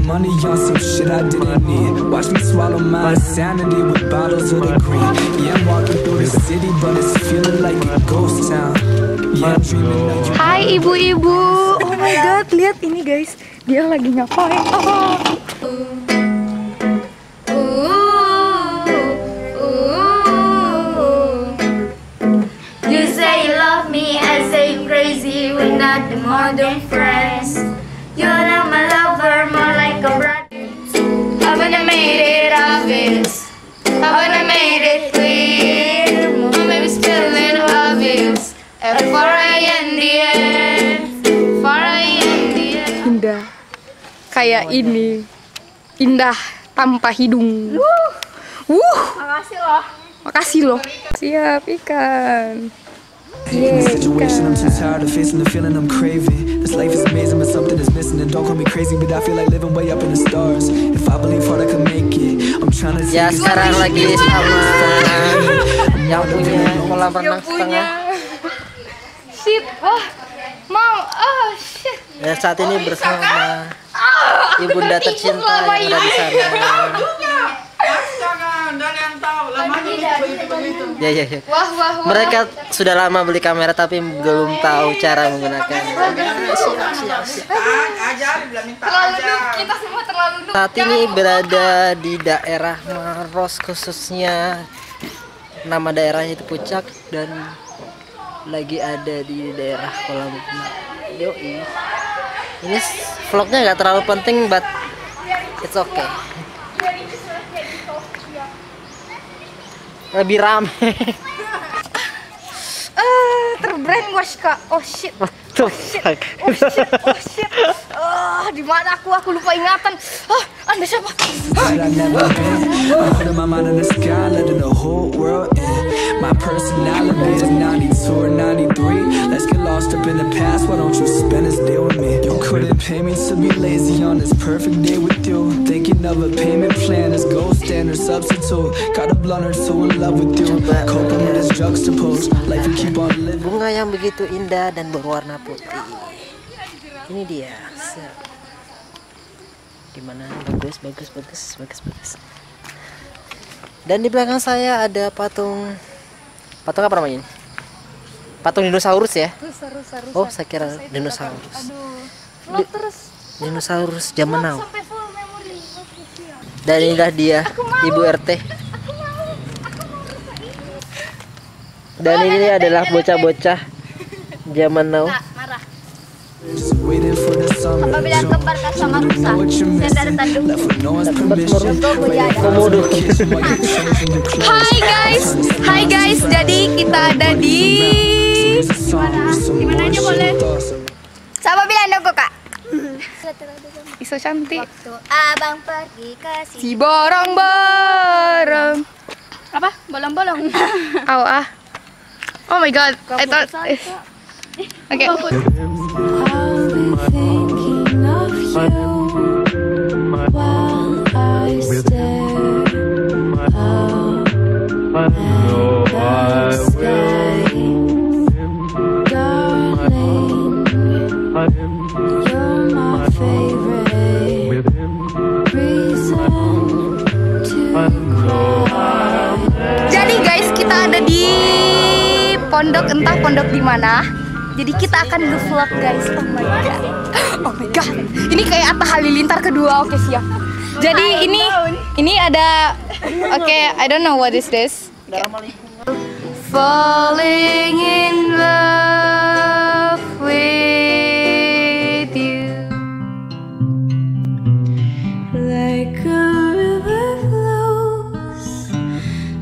Money on some shit I didn't need. Watch me swallow my insanity with bottles of the green. Yeah, I'm walking through the city, but it's feeling like a ghost town. Yeah, I'm dreaming of you. Hai ibu-ibu. Oh my god, lihat ini guys. Dia lagi ngapain? Oh. You say you love me, I say you're crazy. We're not the modern friends. You're not my lover, more like a brother. I wanna make it obvious. I wanna make it clear. My baby's feeling obvious. And for I in the end, for I in the end. Indah. Kayak ini. Indah tanpa hidung. Makasih loh. Makasih loh. Siap ikan. In this situation, I'm too tired of facing the feeling I'm craving. This life is amazing, but something is missing. And don't call me crazy, but I feel like living way up in the stars. If I believe hard, I can make it. I'm trying to. Ya sekarang lagi sama yang punya kolam renang setengah. Shit, wah, mau, oh shit. Ya saat ini bersama ibunda tercinta yang ada di sana. Ya. Wah. Mereka sudah lama beli kamera tapi belum tahu cara menggunakannya. Kita semua terlalu noob. Saat ini berada di daerah Maros, khususnya nama daerahnya itu Puncak, dan lagi ada di daerah kolam renang. Yoi. Ini vlognya nggak terlalu penting, but it's okay. Lebih rame. Terbrainwash kak. Oh shit. Tuh. Di mana aku lupa ingatan. Anda siapa? I never been. I'm putting my mind in the sky, letting the whole world in. My personality is 92 or 93. Let's get lost up in the past. Why don't you spend this day with me? You couldn't pay me to be lazy on this perfect day with you. Thinking of a payment plan as gold standard substitute. Got a blunt or two in love with you. Coping with this juxtaposed life and keep on living. Bunga yang begitu indah dan berwarna putih. Ini dia. Gimana? Bagus. Dan di belakang saya ada patung apa namanya ini? Patung dinosaurus ya? Rusa. Oh, saya kira dinosaurus. Vlog terus. Dinosaurus zaman now. Dan inilah dia, Ibu RT. Dan ini adalah bocah-bocah zaman now. Marah. Apabila kembar sama rusa, sendal tanduk. Komodo. Hai guys, jadi kita ada di Dimana aja boleh. Sama bilang dong kak. Iso cantik. Waktu abang pergi ke Si borong-borong. apa? Bolong-bolong. Oh my god, I thought. Okay. I'll be thinking of you while I stare out at the sky. Darling, you're my favorite reason to cry. Jadi guys, kita ada di pondok, entah pondok di mana. Jadi kita akan nge-vlog guys. Oh my god. Ini kayak Atta Halilintar kedua. Oke, siap. Jadi ini ada I don't know what is this. Falling in love with you. Like a river flows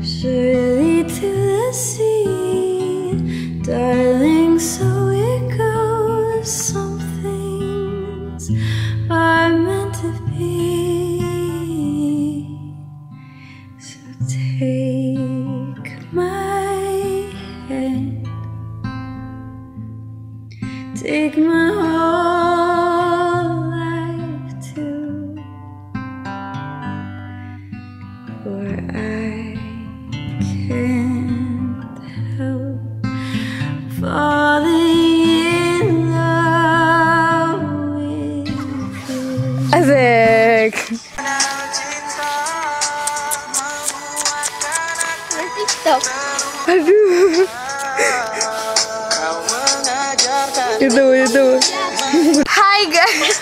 surely to the where I can't help falling in love with you. Asik. TikTok. Aduh. Itu. Hai guys.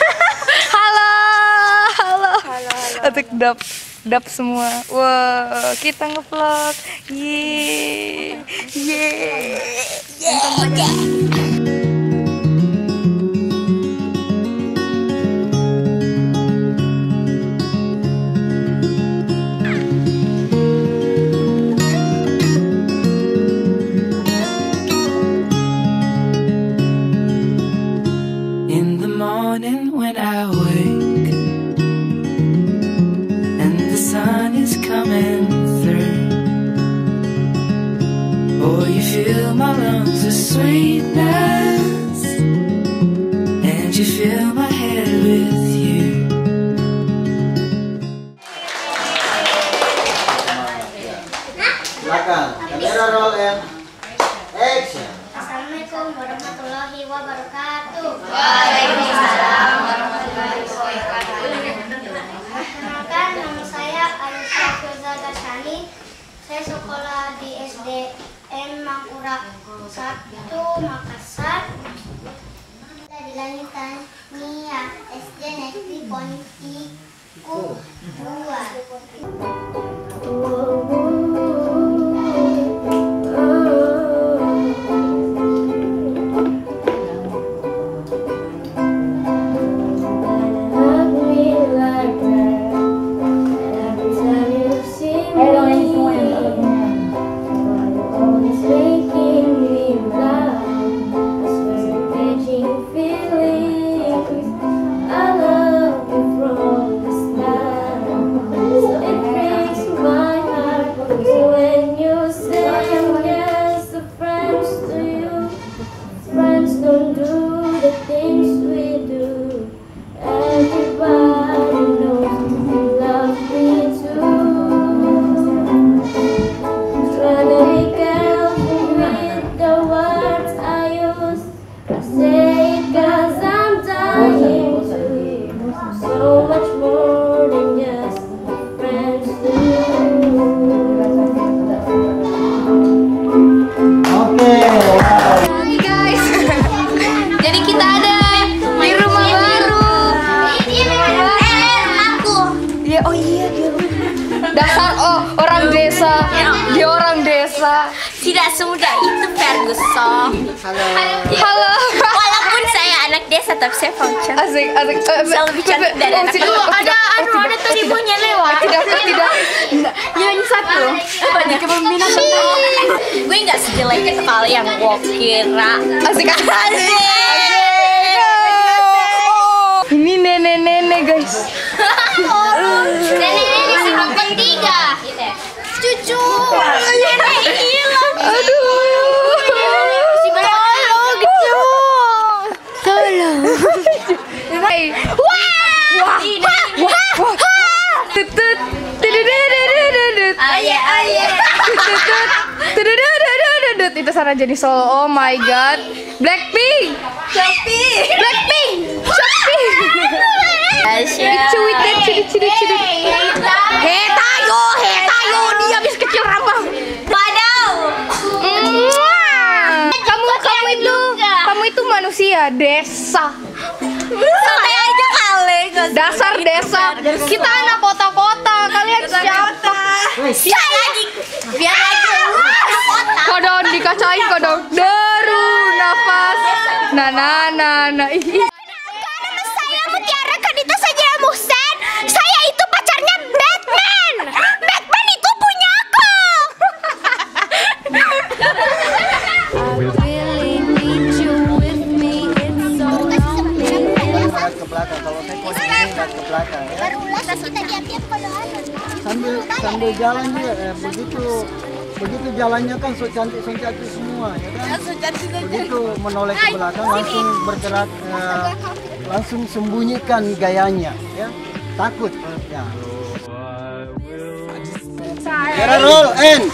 Halo. Asik dap semua. Wah, kita ngevlog. Yeay. In the morning when I wake and the sun is coming through, oh, you fill my lungs with sweetness and you fill my head with you. Silakan, kamera roll and action. Assalamualaikum warahmatullahi wabarakatuh. Waalaikumsalam warahmatullahi wabarakatuh. Perkenalkan, nama saya Aisyah Firza Dasyani. Saya sekolah di SDN Mangkurak 1 Makassar. Kita dilanjutkan Nia SD Negeri Pontiku 2. Dasar orang desa. Dia orang desa. Tidak semudah itu Ferguson. Halo. Walaupun saya anak desa tapi saya function. Asik. Saya lebih cantik dari anak desa. Ada tuh ibunya lewat. Tidak. Nyanyi satu. Banyak kepemimpinan. Gue nggak sejelek sekali yang gue kira. Asik. Ini nenek-nenek guys. Nenek sebelum ketiga. Cucu. Nenek hilang. Aduh. Tolong. Itu Sarah jadi solo. Oh my god. Blackpink. Ciri. Hetayo, dia habis kecil rambah. Padahal. Kamu itu manusia desa. Santai aja kali. Dasar desa. Kita anak kota-kota. Kalian siapa? Biar lagi Kodong dikacain kodong. Deru nafas. Nah. Nama saya Mutiara Kadita Sajila Muhsen. Saya itu pacarnya Batman. Batman itu punya aku. Ke belakang, kalau saya posisi nggak ke belakang ya. Kita diam-diam kalau Sambil jalan dia, begitu jalannya kan so cantik semua ya kan. Begitu menoleh ke belakang langsung bergerak, langsung sembunyikan gayanya ya, takut ya. Camera roll and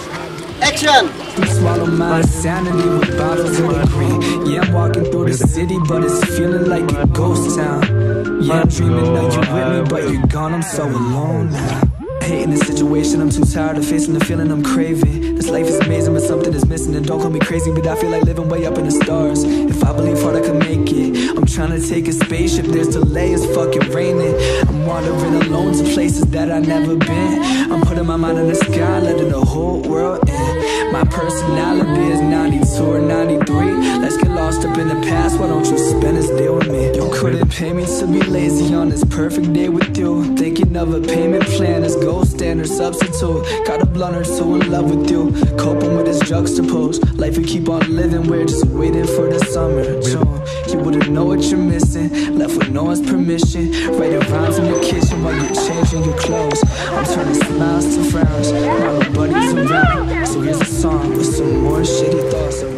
action. Swallow my sanity with bottles of the green. Yeah, I'm walking through the city, but it's feeling like a ghost town. Yeah, I'm dreaming of you with me, but you're gone, I'm so alone now. Hating the situation, I'm too tired of facing the feeling I'm craving. This life is amazing, but something is missing. And don't call me crazy, but I feel like living way up in the stars. If I believe hard, I can make it. I'm trying to take a spaceship, there's delay, it's fucking raining. I'm wandering alone to places that I've never been. I'm putting my mind in the sky, letting the whole world in. My personality is 92 or 93. Let's get lost up in the past, why don't you spend this day with me? You couldn't pay me to be lazy on this perfect day with you. Thinking of a payment plan as gold standard substitute. Got a blunt or two in love with you. Coping with this juxtaposed life we keep on living, we're just waiting for the summer June. You wouldn't know what you're missing, left with no one's permission. Writing rhymes in the kitchen while you're changing your clothes. I'm turning smiles to frowns, my little buddies around. So here's a song with some more shitty thoughts.